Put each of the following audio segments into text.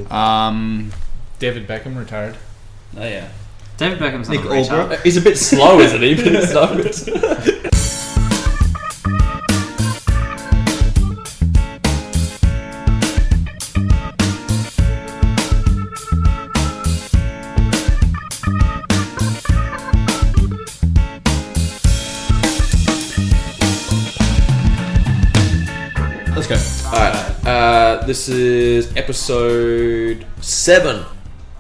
with? David Beckham retired. Oh yeah. David Beckham's Nick not a great Albrook. child. He's a bit slow, isn't he? But it's not good. Let's go. Alright, this is episode 7.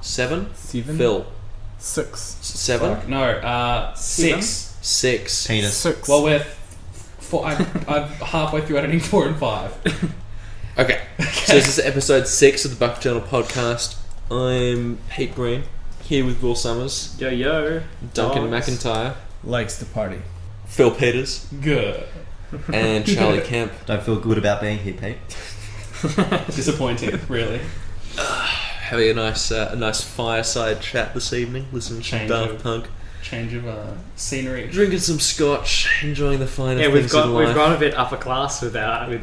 7? Steven? Phil. 6. 7? No, 6. 6. Penis. 6. Well, I'm halfway through editing 4 and 5. Okay. So this is episode 6 of the Buck Journal podcast. I'm Pete Green, here with Will Summers, Yo. Duncan Dogs. McIntyre, Likes to party. Phil Peters, Good. and Charlie Kemp. Don't feel good about being here, Pete. Disappointing, really. Having a nice fireside chat this evening, listening to Change Daft of- Punk, Change of scenery. drinking some scotch, enjoying the finer Yeah, things in life. we've gone a bit upper class with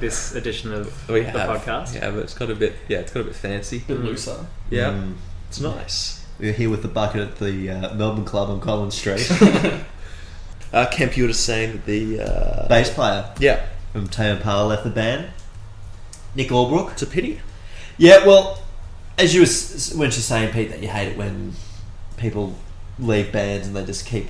this edition of We the have, podcast. Yeah, but it's got a bit fancy. A bit looser. Yeah, it's nice. We're here with the bucket at the Melbourne Club on Collins Street. Kemp, you were just saying that the Bass player yeah, from Tame Impala left the band. Nick Albrook. it's a pity. Yeah, well, as you were when she's saying, Pete, that you hate it when people leave bands and they just keep,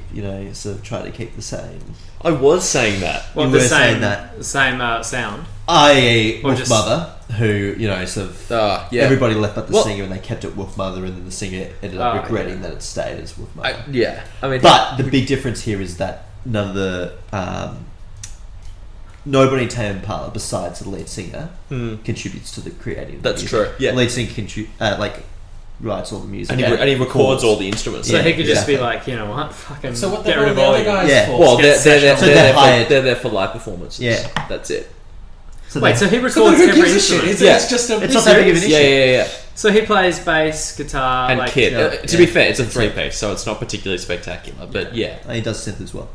sort of try to keep the same. I was saying that. Well, You the were same saying that. same sound. I.e. Or Wolf just- Mother, who, sort of... Yeah. Everybody left but the Well- singer, and they kept it Wolf Mother, and then the singer ended up Oh, regretting yeah. that it stayed as Wolf Mother. I mean, But the big difference here is that none of the... nobody in Tame Impala, besides the lead singer, contributes to the creating of the That's music. true, yeah. The lead singer writes all the music. and he records all the instruments. So Yeah, he could just be exactly. like, you know what, fucking So what the get hell rid are of the all other you guys Yeah. for? Well, they're So they're hired. there for live performances. Yeah. That's it. So Wait, they- so he So records who every gives a shit? instrument. Yeah. It's just a... It's not that big of an issue. Yeah. So he plays bass, guitar, And like kit. yeah. To be fair, it's a 3-piece, so it's not particularly spectacular. But yeah, he does synth as well.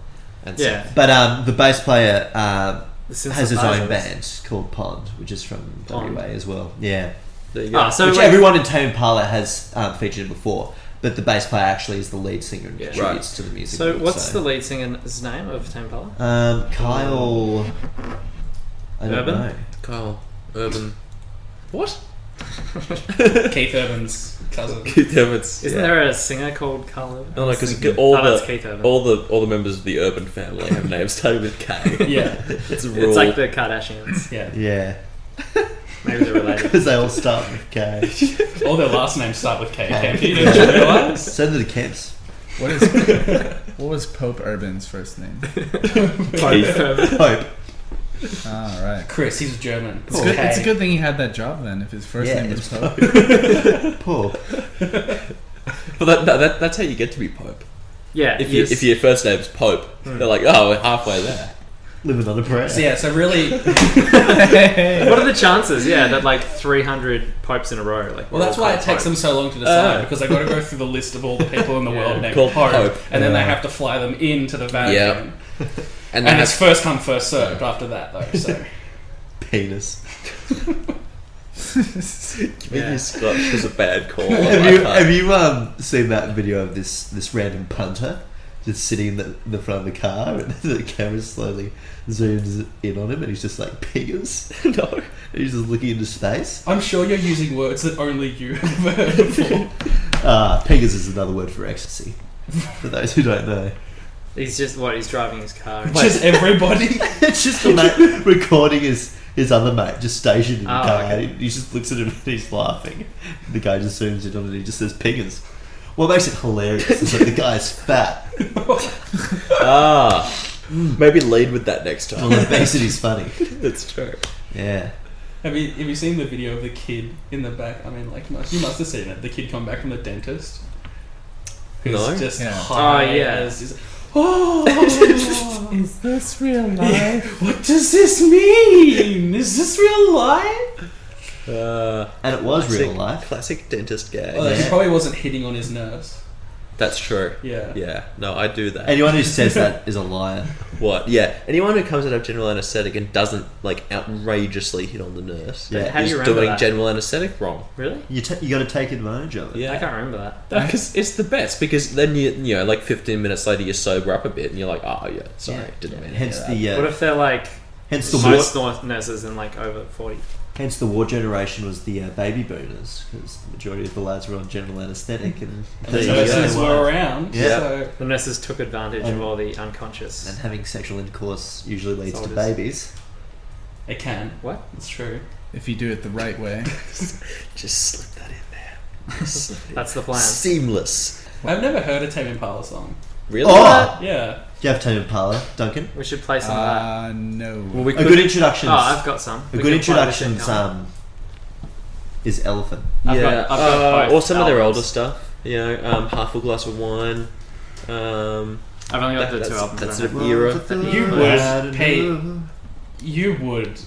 and yeah. But the bass player The has his own synthesizers. band called Pond, which is from Pond. WA as well. Yeah. there you go. Ah, so Which wait, everyone in Tame Impala has featured in before, but the bass player actually is the lead singer and Yeah. contributes to the music. so what's the lead singer's name of Tame Impala? Kyle... I don't Urban? know. Kyle Urban. What? Keith Urban's cousin. Keith Evans. Isn't there a singer called Carl Urban? No, because that's Keith Urban. all the members of the Urban family have names starting with K. Yeah. It's a rule. It's like the Kardashians. Yeah. Yeah. Maybe they're related. Because they all start with K. All their last names start with K. K. Kempy, didn't you realise? So do the Kemps. What was Pope Urban's first name? Hope. Ah, right. Chris, he's German. It's a good thing he had that job then, if his first Yeah, name was it's Pope. Poor. But that's how you get to be Pope. Yeah. If your first name's Pope, they're like, oh, we're halfway there. Living on a prayer. So yeah, so really... What are the chances? Yeah, that like 300 popes in a row. Like, Well, that's why it takes them so long to decide, because they've got to go through the list of all the people in the world named Called Pope, Pope. and then they have to fly them into the Vatican. And And it's first come, first served after that, though, so... Penis. Giving you Scotch was a bad call. Have you seen that video of this random punter just sitting in the front of the car and the camera slowly zooms in on him and he's just like Pegas? No. And he's just looking into space. I'm sure you're using words that only you have heard before. Pegas is another word for ecstasy. For those who don't know. He's driving his car. Which is everybody. It's just a mate recording his other mate just stationed in the car. okay. And he just looks at him and he's laughing. The guy just zooms in on it and he just says Pegas. What makes it hilarious is that the guy's fat. Maybe lead with that next time. Well, the obesity's funny. That's true. Yeah. Have you seen the video of the kid in the back? I mean, like, you must have seen it. The kid come back from the dentist. Who's No. just Yeah. high. Oh, yeah. as- oh, Is this real life? what does this mean? Is this real life? And it was real life. Classic dentist gag. Well, Yeah. He probably wasn't hitting on his nurse. That's true. Yeah. Yeah. No, I do that. Anyone who says that is a liar. What? Yeah. Anyone who comes out of general anaesthetic and doesn't like outrageously hit on the nurse, Yeah. How do is you remember doing that? general anaesthetic wrong. Really? You got to take advantage of it. Yeah. I can't remember that. Because it's the best. Because then you know, like 15 minutes later, you sober up a bit, and you're like, oh yeah, sorry, Yeah. didn't mean to Hence do that. the What if they're like hence the most war, nurses in like over 40? hence the war generation was the baby boomers, because the majority of the lads were on general anaesthetic and And there the you go. nurses were around. Yeah. So The nurses took advantage And- of all the unconscious. And having sexual intercourse usually leads to Soldiers. babies. it can. What? It's true. If you do it the right way. Just slip that in there. Just slip it in. That's the plan. Seamless. I've never heard a Tame Impala song. Really? Oh! Yeah. Do you have Tame Impala, Duncan? We should play some of that. No. Well, we A could. good introduction. Oh, I've got some. A We good can play the introduction shit is Elephant. I've Yeah. got both or some of their albums. older stuff. You know, Half a Glass of Wine. I've only got the two albums. That's I sort don't of have. era. You would, Pete. You would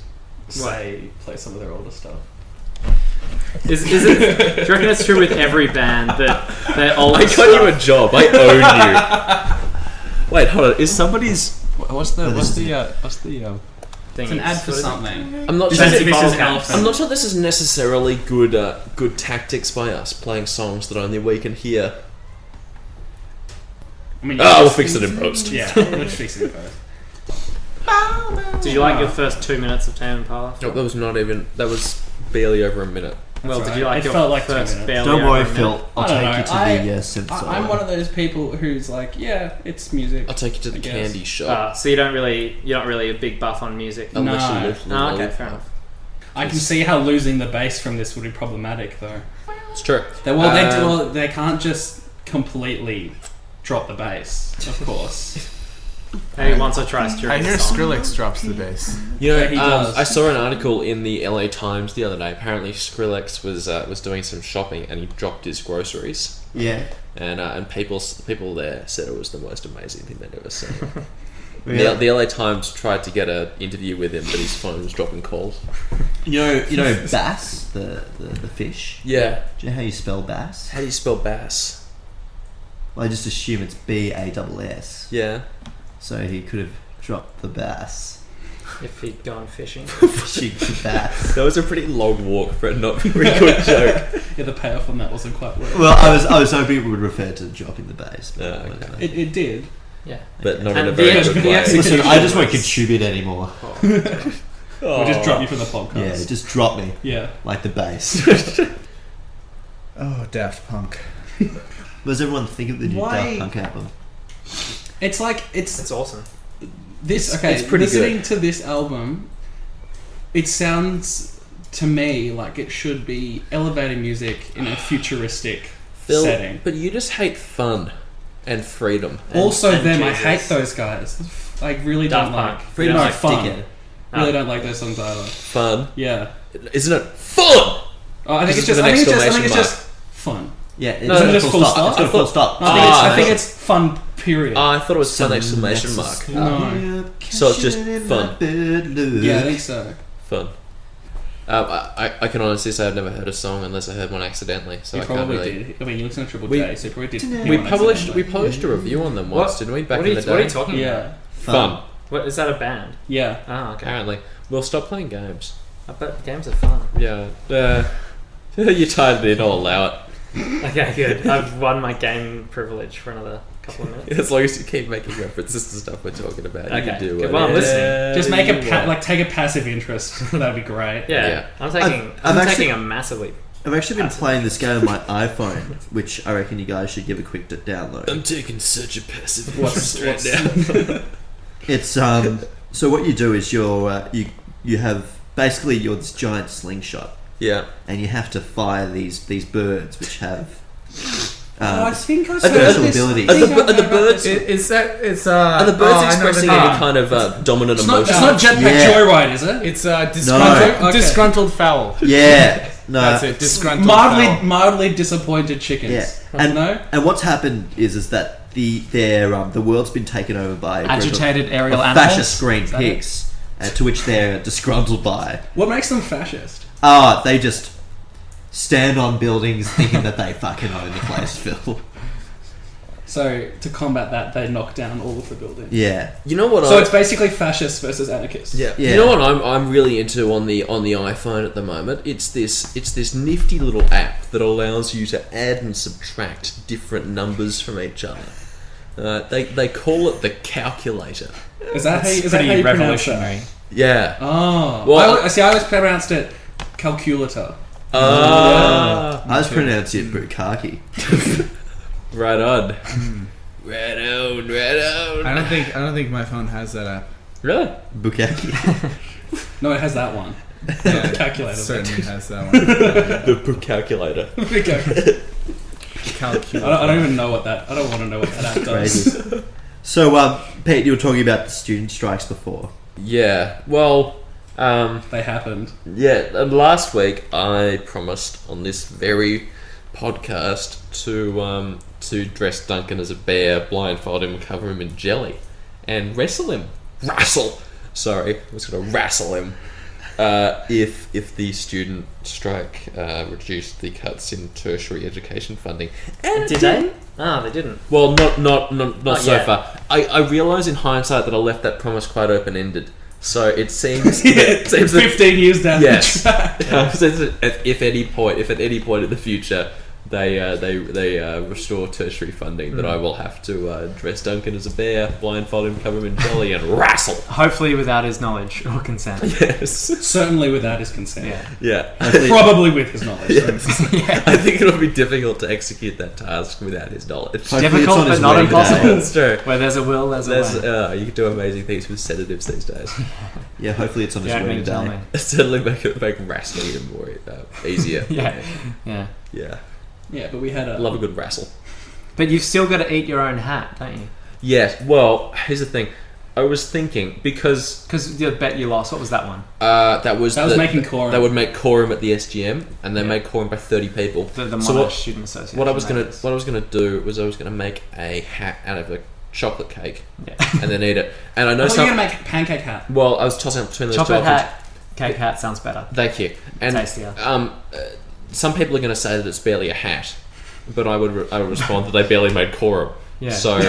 say play some of their older stuff. Is it? Do you reckon it's true with every band that they're old? I got you a job. I own you. Wait, hold on. Is somebody's? What's the thing? It's an ad for something. I'm not This sure. is Elephant. Elephant. I'm not sure this is necessarily good tactics by us playing songs that only we can hear. I mean, We'll fix it in post. Yeah, we'll just fix it in post. Did you like your first 2 minutes of Tame Impala? No, that was not even. That was barely over a minute. Well, That's did you right. like It your felt like 2 first minutes. barely Don't over worry, a minute? Phil. I'll I don't take know. you to the synth song. I'm one of those people who's like, yeah, it's music. I'll take you to the I guess. candy shop. So you're not really a big buff on music. Unless No. you live in the Oh, okay, lollipop. fair enough. I can see how losing the bass from this would be problematic, though. It's true. They can't just completely drop the bass, of course. Maybe once or twice during I hear the song. Skrillex drops the bass. You know, Yeah, he does. I saw an article in the LA Times the other day. Apparently, Skrillex was doing some shopping and he dropped his groceries. Yeah. And people there said it was the most amazing thing they'd ever seen. Yeah. The LA Times tried to get an interview with him, but his phone was dropping calls. You know bass, the fish. Yeah. Do you know how you spell bass? How do you spell bass? Well, I just assume it's BASS. Yeah. So he could have dropped the bass. If he'd gone fishing. Fishing bass. That was a pretty long walk for a not very good joke. Yeah, the payoff on that wasn't quite worth it. Well, I was hoping it would refer to dropping the bass. But Oh, okay. It did. Yeah. But not And in a the very ex- good the way. ex- Listen, I just won't was- contribute anymore. We'll just drop you from the podcast. Yeah, just drop me Yeah. like the bass. Oh, Daft Punk. What does everyone think of the new Why- Daft Punk album? It's like, it's That's awesome. this, okay, it's pretty listening to this album, it sounds to me like it should be elevator music in a futuristic Phil, setting. but you just hate fun and freedom. Also, and them, I Jesus. hate those guys. I really Daft don't like. Punk. Freedom no, like fun. dickhead. Really don't like those songs either. Fun. Yeah. Isn't it fun? Oh, I think This it's is just. with I an think it's just. I exclamation think it's just fun. Yeah, it's No, got a just full stop. It's got a full stop. No, I think it's fun. Period. I thought it was fun exclamation mark. No. So it's just fun. Yeah, I think so. Fun. I can honestly say I've never heard a song unless I heard one accidentally. So You I can't probably really. did. I mean, you listen to Triple We- J, so you probably did. We hear one published accidentally. a review on them once, What? didn't we? Back What are in you, the day. what are you talking about? Yeah. Fun. What is that a band? Yeah. Oh, okay. Apparently, we'll stop playing games. I bet games are fun. Yeah. You tied it in. I'll allow it. Okay, good. I've won my game privilege for another couple of minutes. As long as you keep making references to stuff we're talking about, you Okay, can do good. it. Well, I'm listening. Just make take a passive interest. That'd be great. Yeah, Yeah. I'm taking. I've I'm actually- taking a massively. I've actually been playing this game on my iPhone, which I reckon you guys should give a quick download. I'm taking such a passive What's- interest right now. It's so what you do is you have basically you're this giant slingshot, Yeah. and you have to fire these birds which have I think I a special ability. Are the birds? Are the birds expressing any kind of dominant It's not, emotion? it's not Jetpack Yeah. Joyride, is it? It's No. Okay. disgruntled fowl. Yeah, no, That's it. Disgruntled fowl. Mildly disappointed chickens. yeah, and No? and what's happened is that the world's been taken over by a group Agitated of aerial animals. fascist green Is that it? pigs, to which they're disgruntled by. What makes them fascist? They just stand on buildings thinking that they fucking own the place, Phil. So to combat that, they knock down all of the buildings. Yeah. You know what? So it's basically fascists versus anarchists. Yeah. Yeah. You know what I'm really into on the iPhone at the moment? It's this nifty little app that allows you to add and subtract different numbers from each other. They call it the calculator. Is that how you Pretty pronounce that? revolutionary. Yeah. Oh, Well, I always pronounced it calculator. Ah. I just pronounce it bukkake. Right on. Right on. I don't think my phone has that app. Really? Bukkake. No, it has that one. Yeah, The calculator. it certainly has that one. The calculator. Okay. Calculator. I don't even know what that. I don't want to know what that app does. Crazy. So, Pete, you were talking about the student strikes before. Yeah. Well, They happened. yeah. Last week I promised on this very podcast to dress Duncan as a bear, blindfold him, cover him in jelly, and wrestle him. Sorry, I was going to wrestle him. If the student strike reduced the cuts in tertiary education funding, and Did they? Ah, they didn't. Well, not so yet. far. I realise in hindsight that I left that promise quite open ended. So it seems Yeah, 15 years down Yes. the track. if at any point in the future they restore tertiary funding, then I will have to dress Duncan as a bear, blindfold him, cover him in jelly, and wrestle. Hopefully without his knowledge or consent. Yes. Certainly without his consent. Yeah. Yeah. Probably with his knowledge. I think it'll be difficult to execute that task without his knowledge. Hopefully it's Difficult, on but his not way impossible. today. That's true. Where there's a will, there's a way. You can do amazing things with sedatives these days. Yeah, hopefully it's on his Yeah, way me too, today. mate. Certainly make wrestling even more easier. Yeah. Yeah. Yeah. Yeah, but we had a... Love a good wrestle. But you've still got to eat your own hat, don't you? Yes. Well, here's the thing. I was thinking because Because the bet you lost, what was that one? that was making quorum. They would make quorum at the SGM, and they Yeah. made quorum by 30 people. The So Monash what- Student Association. What I was makers. gonna do was I was gonna make a hat out of a chocolate cake Yeah. and then eat it. And I know I thought you some. were going to make a pancake hat. Well, I was tossing up between those two Chocolate options. hat, cake hat sounds better. Thank you. And Tastier. some people are going to say that it's barely a hat, but I would respond that they barely made quorum. Yeah. So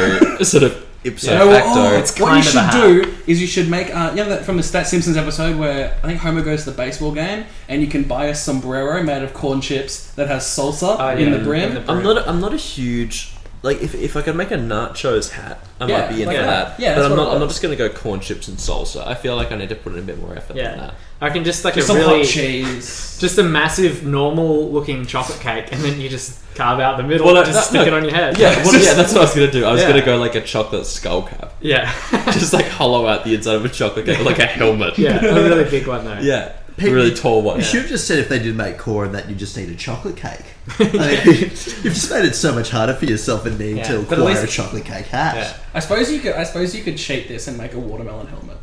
sort of ipso Yeah. facto. It's What you kind of a should do is you should make... you know that from the Stat Simpsons episode where I think Homer goes to the baseball game and you can buy a sombrero made of corn chips that has salsa Oh, in yeah, the brim? in the- I'm not a huge like if I could make a nachos hat, I Yeah, might be into like that. that. Yeah, but that's I'm what not. it I'm not was. just going to go corn chips and salsa. I feel like I need to put in a bit more effort than Yeah. that. I can just like Just a some really... hot cheese. Just a massive, normal-looking chocolate cake, and then you just carve out the middle Well, and just stick it on your head. Yeah, yeah, that's what I was going to do. I was Yeah. going to go like a chocolate skull cap, Yeah. just like hollow out the inside of a chocolate cake, like a helmet. Yeah, a really big one, though. Yeah, Hey, a really you- tall one. You should have just said if they did make quorum that you just need a chocolate cake. I mean, you've just made it so much harder for yourself and needing Yeah, to but at acquire a least- chocolate cake hat. Yeah. I suppose you could cheat this and make a watermelon helmet.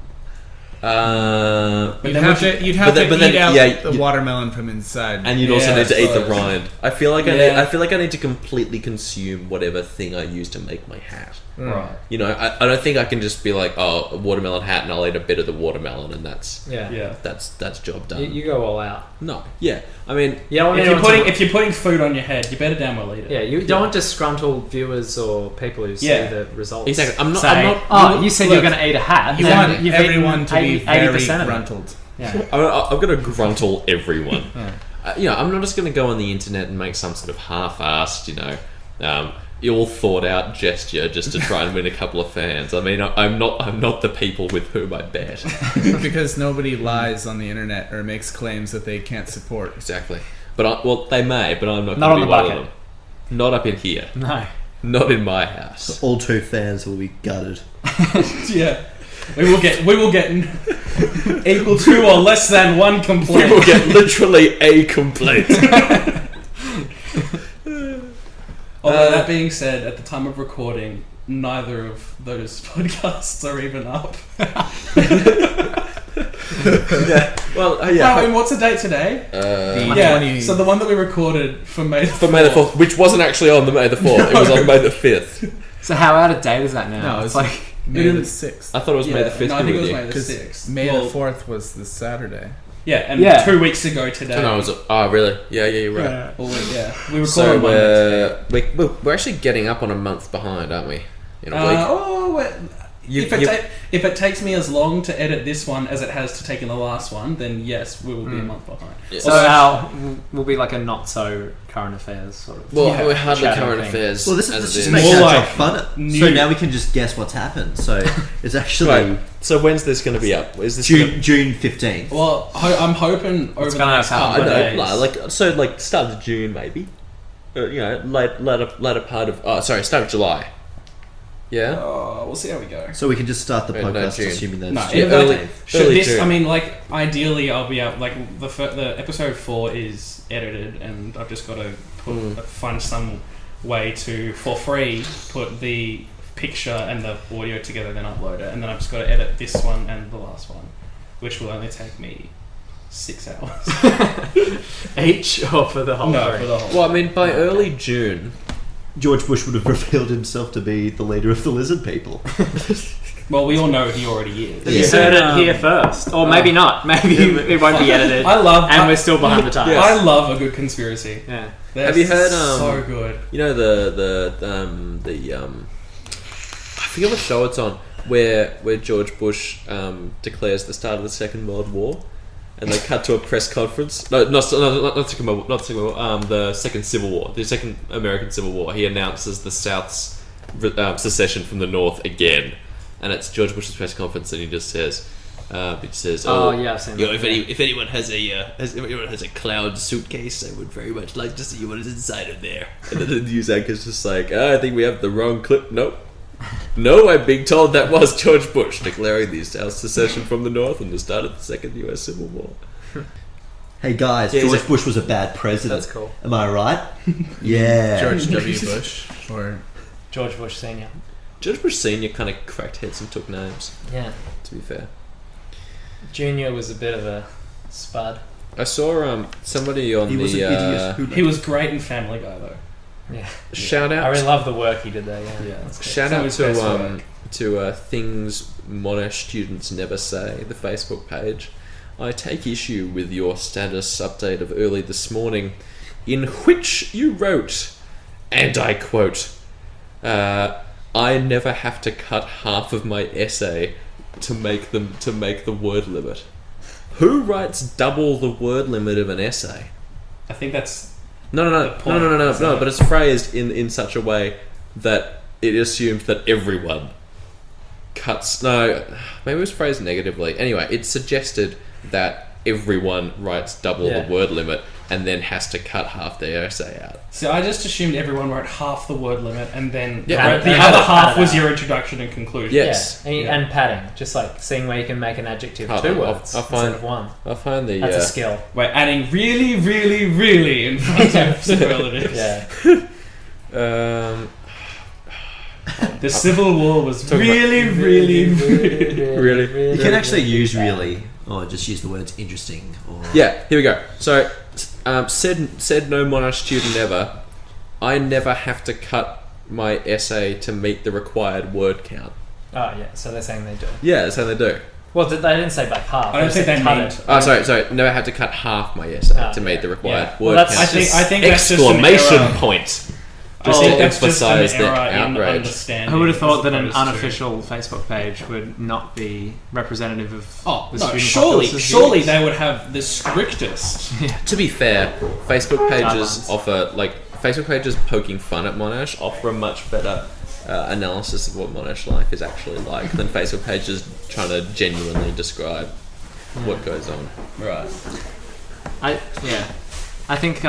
But You'd then have would to, you'd have but to then- eat out yeah, the you- watermelon from inside. and you'd also Yeah, need to I eat the suppose. rind. I feel like Yeah. I feel like I need to completely consume whatever thing I use to make my hat. Right. You know, I don't think I can just be like, oh, a watermelon hat, and I'll eat a bit of the watermelon, and that's Yeah. that's job done. You go all out. No, yeah, I mean, You don't want If you're anyone putting to... if you're putting food on your head, you better damn well eat it. Yeah, you don't want disgruntled viewers or people who see Yeah. the results. Exactly. I'm not- Say, I'm not- oh, you said look, you're going to eat a hat. You and want you've everyone eaten to be 80% very of it. gruntled. Yeah. I'm gonna gruntle everyone. Yeah. You know, I'm not just gonna go on the internet and make some sort of half-assed, ill thought out gesture just to try and win a couple of fans. I mean, I'm not the people with whom I bet. Because nobody lies on the internet or makes claims that they can't support. Exactly. But they may, but I'm not Not going on to be the one of bucket. them. Not up in here. No. Not in my house. All two fans will be gutted. Yeah. We will get equal to or less than one complaint. We will get literally a complaint. Although that being said, at the time of recording, neither of those podcasts are even up. Yeah. Well, Oh, yeah. and what's the date today? The Yeah, 20 so the one that we recorded for May the 4th. For May the 4th, which wasn't actually on the May the 4th. It was on May the 5th. So how out of date is that now? No, it's it's like... May the 6th. I thought it was May the 5th. No, I think it was with you. May the Because 6th. May Well, the 4th was the Saturday. Yeah, and Yeah. 2 weeks ago today. Oh, no, was it? Oh, really? Yeah, you're right. Well, we recorded So on Monday today. we're actually getting up on a month behind, aren't we? In a week. If it takes me as long to edit this one as it has to take in the last one, then yes, we will be a month behind. Yeah. So our will be like a not so current affairs sort of. Well, Yeah. we're hardly Chatting current thing. affairs. Well, this as is it just is. makes More our like job fun. So new. now we can just guess what's happened. So it's actually Right. So when's this going to be up? Is this June 15th. Well, I'm hoping over the gonna next happen. couple of I days. know, like start of June maybe. Later part of start of July. Yeah. Oh, we'll see how we go. So we can just start the No, podcast June. assuming that's No, June. yeah, early- 15th. Should Early this? June. I mean, like ideally, I'll be out. Like the episode 4 is edited, and I've just got to find some way to, for free, put the picture and the audio together, then upload it, and then I've just got to edit this one and the last one, which will only take me 6 hours. Each or for the whole No, three? for the whole. Well, I mean, by early June. George Bush would have revealed himself to be the leader of the lizard people. Well, we all know he already is. You heard it here first, or maybe not. Maybe it won't be edited. I We're still behind the times. I love a good conspiracy. Yeah. They're Have you heard, so good. You know the I forget what show it's on where George Bush declares the start of the Second World War, and they cut to a press conference. No, not Second World War. Not Second World War. The Second Civil War, the Second American Civil War. He announces the South's secession from the North again, and it's George Bush's press conference, and he just says. Oh, yeah, I've seen you know, that. if anyone has a cloud suitcase, I would very much like to see what is inside of there. And then the news anchor's just like, I think we have the wrong clip. Nope. No, I'm being told that was George Bush declaring the South secession from the North and the start of the Second U.S. Civil War. Hey guys, Yeah, George Bush was a bad president. That's cool. Am I right? Yeah. George W. Bush or George Bush Senior. George Bush Senior kind of cracked heads and took names. Yeah. To be fair, Junior was a bit of a spud. I saw somebody on He was an idiot. the Who He was great in Family Guy, though. Yeah. shout I out. really love the work he did there. Yeah. Yeah, that's great. Shout Some out of his best work. to things Monash students never say, the Facebook page. I take issue with your status update of early this morning, in which you wrote, and I quote, "I never have to cut half of my essay to make the word limit." Who writes double the word limit of an essay? I think that's No. The point, isn't it? But it's phrased in such a way that it assumes that everyone cuts. No, maybe it was phrased negatively. Anyway, it suggested that everyone writes double Yeah. the word limit and then has to cut half their essay out. So I just assumed everyone wrote half the word limit, and then Yeah, the and other had half it was out. your introduction and conclusion. Yeah. Yes. Yeah. And padding, just like seeing where you can make an adjective Hold 2 on, words I'll instead of one. I'll find the. That's a skill. We're adding really, really, really in front of superlatives. Yeah. The Civil War was really, really, really. Really? You can actually use really, or just use the words interesting. Or Yeah, here we go. So, said no Monash student ever. I never have to cut my essay to meet the required word count. Oh yeah, so they're saying they do. Yeah, that's how they do. Well, they didn't say by half. I don't think they cut meant. it. Oh, sorry. Never have to cut half my essay Oh, to meet yeah, the required yeah. word Well, that's count. I think that's just an Exclamation error. point. I Just think to that's just an emphasise the error in outrage. understanding. I would have thought as that an opposed to- unofficial Facebook page would not be representative of Oh the no! student Surely, populace's surely views. they would have the strictest. To be fair, Facebook pages Guidelines. offer Facebook pages poking fun at Monash offer a much better analysis of what Monash life is actually like than Facebook pages trying to genuinely describe what goes on. Right. I think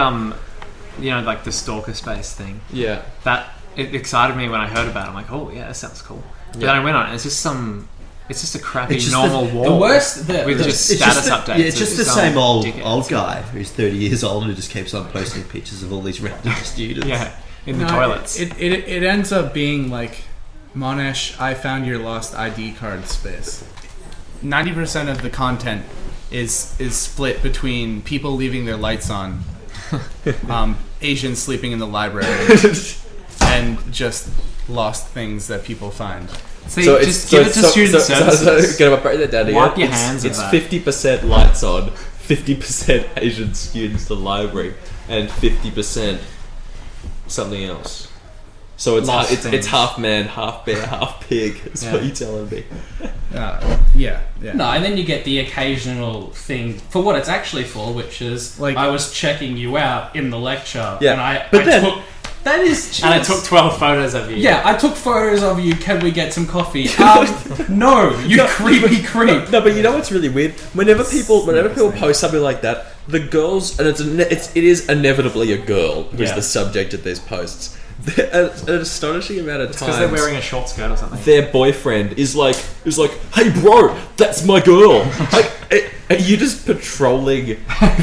like the stalker space thing. Yeah. That it excited me when I heard about it. I'm like, oh yeah, that sounds cool. But Yeah. then I went on it, and it's just a crappy It's just normal the wall. The worst. with just It's status just updates. Yeah, it's just the same old dickheads. guy who's 30 years old who just keeps on posting pictures of all these random students. Yeah, in the No, toilets. It ends up being like Monash, I found your lost ID card space. 90% of the content is split between people leaving their lights on, Asians sleeping in the library, and just lost things that people find. See, just give it to student services. Gonna break that down again. Wipe your hands of It's that. 50% lights on, 50% Asian students to library and 50% something else. So it's half man, half bear, half pig. That's what you're telling me. Yeah. No, and then you get the occasional thing for what it's actually for, which is Like- I was checking you out in the lecture, Yeah, and I but then- took that is And I took 12 photos of you. yeah, I took photos of you. Can we get some coffee? No, you creepy creep. No, but you know what's really weird? Whenever people post something like that, the girls, and it is inevitably a girl who's Yeah. the subject of these posts. An astonishing amount of It's times because they're wearing a short skirt or something. their boyfriend is like, hey bro, that's my girl. Like, are you just patrolling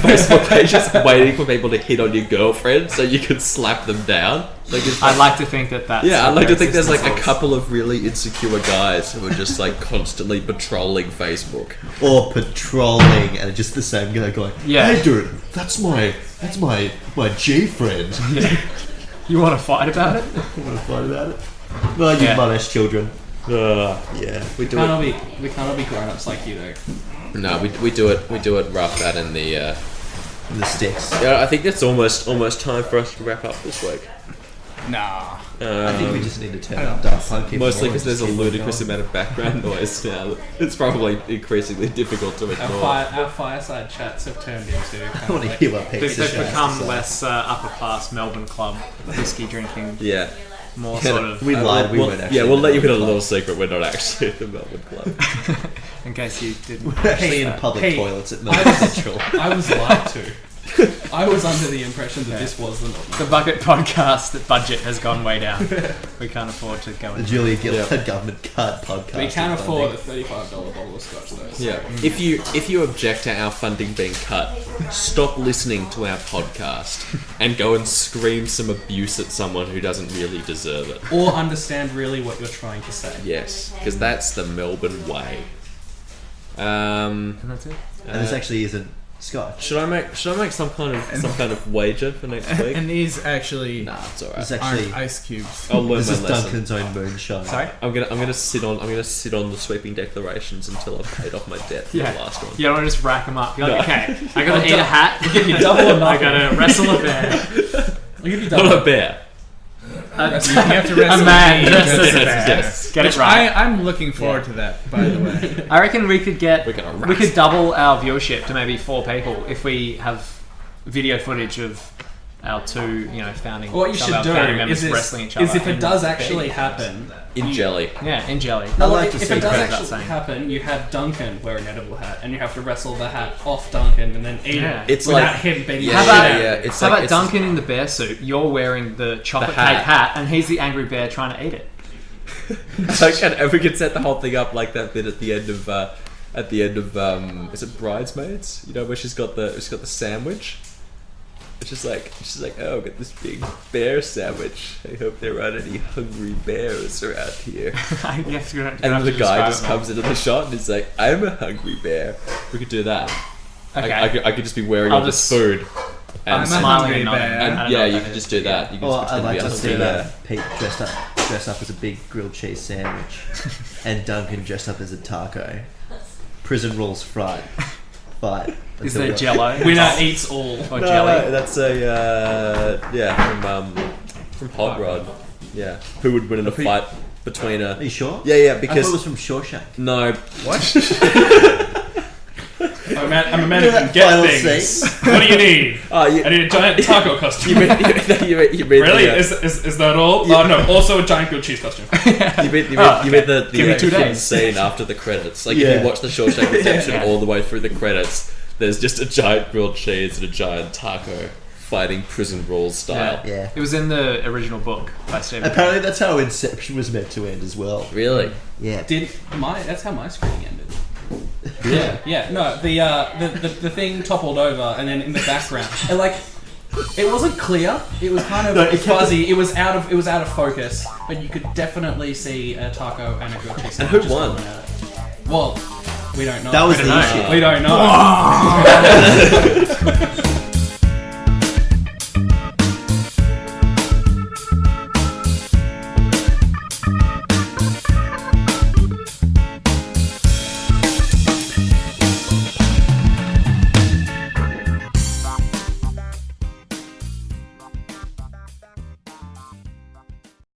Facebook pages, waiting for people to hit on your girlfriend so you can slap them down? Like, I'd like to think that that's... yeah, I'd like to think there's like a existence. couple of really insecure guys who are just like constantly patrolling Facebook. Or patrolling, and just the same guy going, Yeah. "Hey, dude, that's my G friend." You want to fight about it? Want to fight about it? Well, you Yeah. mothers children. Yeah, we do it. We can't be grown-ups like you though. No, we do it rough out in the. The sticks. Yeah, I think that's almost time for us to wrap up this week. Nah. I think we just need to turn up Daft Punk even Mostly more because and there's a just keep ludicrous going. amount of background noise now. It's probably increasingly difficult to ignore. Our fireside chats have turned into. I want to hear what They've Pixar has become to say. less upper class Melbourne club whiskey drinking, Yeah. more sort of. We lied. We weren't actually. Yeah, we'll let you in a in the little secret. We're not actually at the Melbourne Club. In case you didn't. We're actually in public Hey, toilets at Melbourne Central. I was lied to. I was under the impression that this was The Bucket Podcast budget has gone way down. We can't afford to go The in. Julia Gillard government card podcast. We can't funding. afford a $35 bottle of scotch though. Yeah. If you object to our funding being cut, stop listening to our podcast and go and scream some abuse at someone who doesn't really deserve it. Or understand really what you're trying to say. Yes, because that's the Melbourne way. And that's it. And this actually isn't scotch. Should I make some kind of wager for next week? And these actually Nah, it's alright. This actually. aren't ice cubes. I'll learn This my is lesson. Duncan's own moonshine. Sorry? I'm gonna sit on the sweeping declarations until I've paid off my debt for Yeah. the last one. You don't want to just rack them up. You're like, okay, I gotta eat a hat. Give you double or I nothing. gotta wrestle a bear. I'll give you Not double. a bear. You have to wrestle A man me dressed dressed as a as bear. Yes. Get it Which right. I'm looking forward to that, by the way. I reckon we could We're gonna we could double our viewership to maybe 4 people if we have video footage of our two, founding. What you some should of do our founding members is, wrestling each other. if it in does bed. actually happen, In jelly. Yeah, in jelly. I'd like to if see it does Craig actually saying. happen, you have Duncan wear an edible hat, and you have to wrestle the hat off Duncan and then eat Yeah. it It's without like- him being. Yeah, How about- yeah. It's How like, about it's, Duncan in the bear suit? You're wearing the chocolate hat. cake hat, and he's the angry bear trying to eat it. And we could set the whole thing up like that bit at the end of is it Bridesmaids? You know, where she's got the sandwich. It's just like oh, get this big bear sandwich. I hope there aren't any hungry bears around here. Yes, you're And then the guy just comes into the shot and he's like, I'm a hungry bear. We could do that. Okay. I could just be wearing I'll all this just- food. I'm And, a smiling hungry and nodding. bear. I don't know yeah, what you that could is. just do that. You can Or just I'd pretend like to to be a see hungry bear. Pete dressed up as a big grilled cheese sandwich, and Duncan dressed up as a taco. Prison rules fight. Is there Jello? Winner eats all. Or No, jelly? that's from Hot Rod. Yeah, who would win in a fight between Are you sure? Yeah, I thought because it was from Shawshank. no. I'm a man who Yeah, can get final things. scene. What do you need? Oh, you, I need a giant taco you costume. mean Really? the, Is that all? Oh no, also a giant grilled cheese costume. you mean the Give me 2 action days. scene after the credits? Like if Yeah. you watch the Shawshank Redemption Yeah. all the way through the credits, there's just a giant grilled cheese and a giant taco fighting prison rules style. Yeah. It was in the original book by Stephen. Apparently, that's how Inception was meant to end as well. Really? Yeah. That's how my screening ended. Yeah. Yeah, no, the thing toppled over, and then in the background, and it wasn't clear. It was kind of No, it kept- fuzzy. It was out of focus, but you could definitely see a taco and a grilled cheese. And who sandwich just won? falling out. Well, we don't know. That was We the don't issue. know. We don't know.